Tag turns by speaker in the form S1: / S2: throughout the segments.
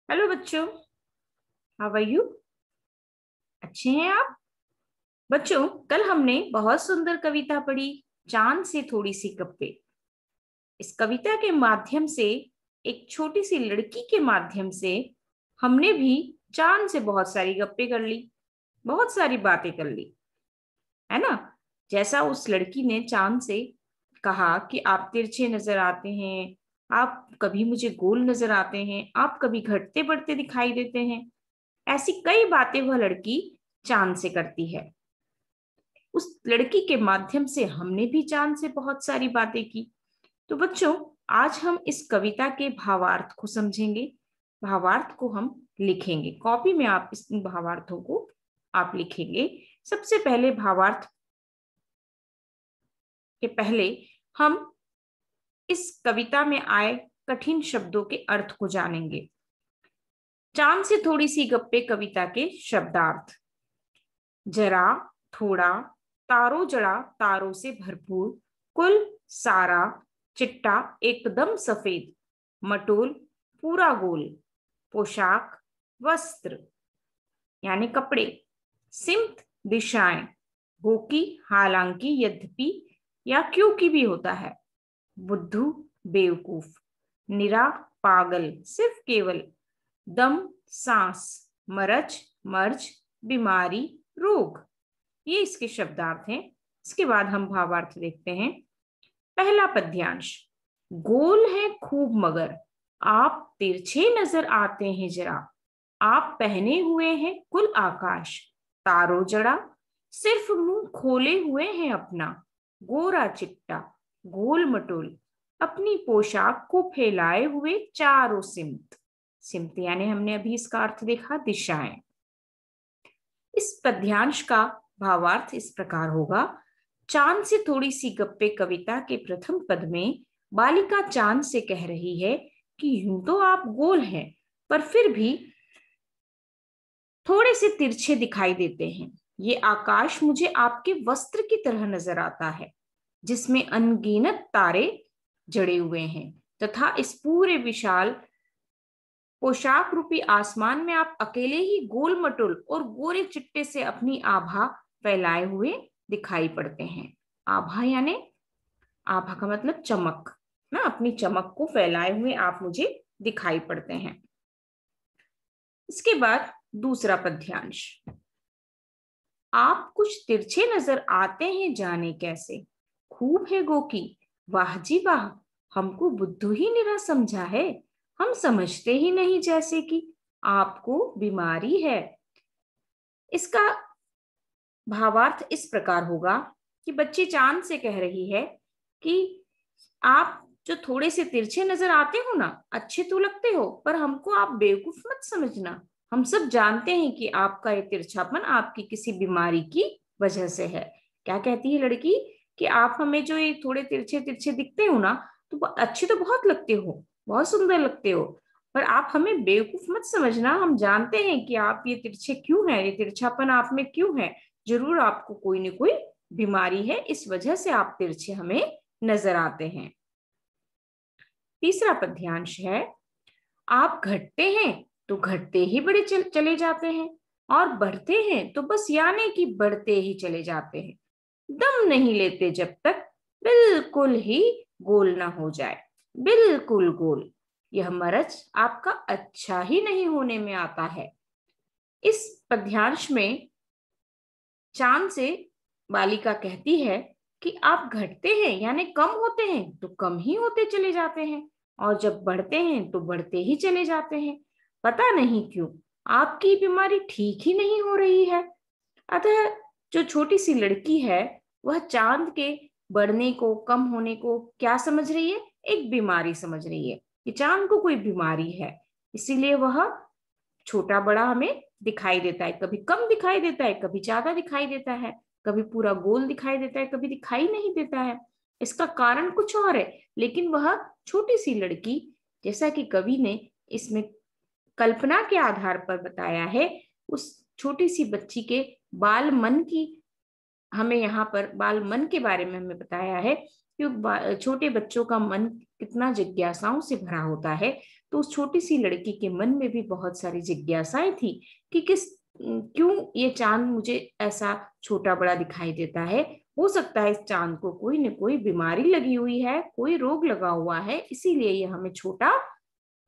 S1: Hello बच्चों, how are you? अच्छे हैं आप? बच्चों, कल हमने बहुत सुंदर कविता पढ़ी, चांद से थोड़ी सी गप्पे। इस कविता के माध्यम से, एक छोटी सी लड़की के माध्यम से, हमने भी चांद से बहुत सारी गप्पे कर ली, बहुत सारी बातें कर ली, है ना। जैसा उस लड़की ने चांद से कहा कि आप तिरछे नजर आते हैं, आप कभी मुझे गोल नजर आते हैं, आप कभी घटते बढ़ते दिखाई देते हैं। ऐसी कई बातें वह लड़की चांद से करती है। उस लड़की के माध्यम से हमने भी चांद से बहुत सारी बातें की। तो बच्चों, आज हम इस कविता के भावार्थ को समझेंगे, भावार्थ को हम लिखेंगे। कॉपी में आप इस भावार्थों को आप लिखेंगे। सबसे पहले भावार्थ के पहले हम इस कविता में आए कठिन शब्दों के अर्थ को जानेंगे। चांद से थोड़ी सी गप्पे कविता के शब्दार्थ। जरा, थोड़ा, तारों जड़ा तारों से भरपूर, कुल, सारा, चिट्टा एकदम सफेद, मटोल, पूरा गोल, पोशाक, वस्त्र यानी कपड़े, सिमत, दिशाएं, होकी, हालांकि, यद्यपि या क्योंकि भी होता है, बुद्धू, बेवकूफ, निरा, पागल, सिर्फ केवल, दम, सांस, मरज, मर्ज, बीमारी, रोग। ये इसके शब्दार्थ हैं। इसके बाद हम भावार्थ देखते हैं। पहला पद्यांश। गोल है खूब मगर आप तिरछे नजर आते हैं जरा, आप पहने हुए हैं कुल आकाश, तारों जड़ा सिर्फ मुंह खोले हुए हैं अपना, गोरा चिट्टा, गोल मटोल, अपनी पोशाक को फैलाए हुए चारों सिमत। सिमत यानी हमने अभी इसका अर्थ देखा, दिशाएं। इस पद्यांश का भावार्थ इस प्रकार होगा। चांद से थोड़ी सी गप्पे कविता के प्रथम पद में बालिका चांद से कह रही है कि यूं तो आप गोल हैं, पर फिर भी थोड़े से तिरछे दिखाई देते हैं। ये आकाश मुझे आपके वस्त्र की तरह नजर आता है, जिसमें अनगिनत तारे जड़े हुए हैं, तथा इस पूरे विशाल पोशाक रूपी आसमान में आप अकेले ही गोल मटोल और गोरे चिट्टे से अपनी आभा फैलाए हुए दिखाई पड़ते हैं। आभा यानी, आभा का मतलब चमक ना, अपनी चमक को फैलाए हुए आप मुझे दिखाई पड़ते हैं। इसके बाद दूसरा पद्यांश। आप कुछ तिरछे नजर आते हैं जाने कैसे, खूब है गोकी, वाह जी वाह, हमको बुद्धू ही निरा समझा है, हम समझते ही नहीं जैसे कि आपको बीमारी है। इसका भावार्थ इस प्रकार होगा कि बच्ची चांद से कह रही है कि आप जो थोड़े से तिरछे नजर आते हो ना, अच्छे तो लगते हो, पर हमको आप बेवकूफ मत समझना। हम सब जानते हैं कि आपका ये तिरछापन आपकी किसी बीमारी की वजह से है। क्या कहती है लड़की कि आप हमें जो ये थोड़े तिरछे तिरछे दिखते हो ना, तो अच्छे तो बहुत लगते हो, बहुत सुंदर लगते हो, पर आप हमें बेवकूफ मत समझना। हम जानते हैं कि आप ये तिरछे क्यों है, ये तिरछापन आप में क्यों है। जरूर आपको कोई न कोई बीमारी है, इस वजह से आप तिरछे हमें नजर आते हैं। तीसरा पद्यांश है। आप घटते हैं तो घटते ही बड़े चले जाते हैं, और बढ़ते हैं तो बस यानी कि बढ़ते ही चले जाते हैं, दम नहीं लेते जब तक बिल्कुल ही गोल ना हो जाए, बिल्कुल गोल। यह मरज आपका अच्छा ही नहीं होने में आता है। इस पद्यांश में चांद से बालिका कहती है कि आप घटते हैं यानी कम होते हैं तो कम ही होते चले जाते हैं, और जब बढ़ते हैं तो बढ़ते ही चले जाते हैं। पता नहीं क्यों आपकी बीमारी ठीक ही नहीं हो रही है। अतः जो छोटी सी लड़की है, वह चांद के बढ़ने को, कम होने को क्या समझ रही है? एक बीमारी समझ रही है कि चांद को कोई बीमारी है, इसीलिए वह छोटा बड़ा हमें दिखाई देता है। कभी कम दिखाई देता है, कभी ज्यादा दिखाई देता है, कभी पूरा गोल दिखाई देता है, कभी दिखाई नहीं देता है। इसका कारण कुछ और है, लेकिन वह छोटी सी लड़की, जैसा कि कवि ने इसमें कल्पना के आधार पर बताया है, उस छोटी सी बच्ची के बाल मन की, हमें यहाँ पर बाल मन के बारे में हमें बताया है छोटे बच्चों का मन कितना जिज्ञासाओं से भरा होता है, तो उस छोटी सी लड़की के मन में भी बहुत सारी जिज्ञासाएं थी कि क्यों ये चांद मुझे ऐसा छोटा बड़ा दिखाई देता है। हो सकता है इस चांद को कोई न कोई बीमारी लगी हुई है, कोई रोग लगा हुआ है, इसीलिए ये हमें छोटा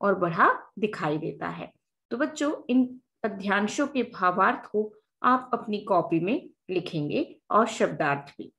S1: और बड़ा दिखाई देता है। तो बच्चों, इन पद्यांशों के भावार्थ को आप अपनी कॉपी में लिखेंगे और शब्दार्थ भी।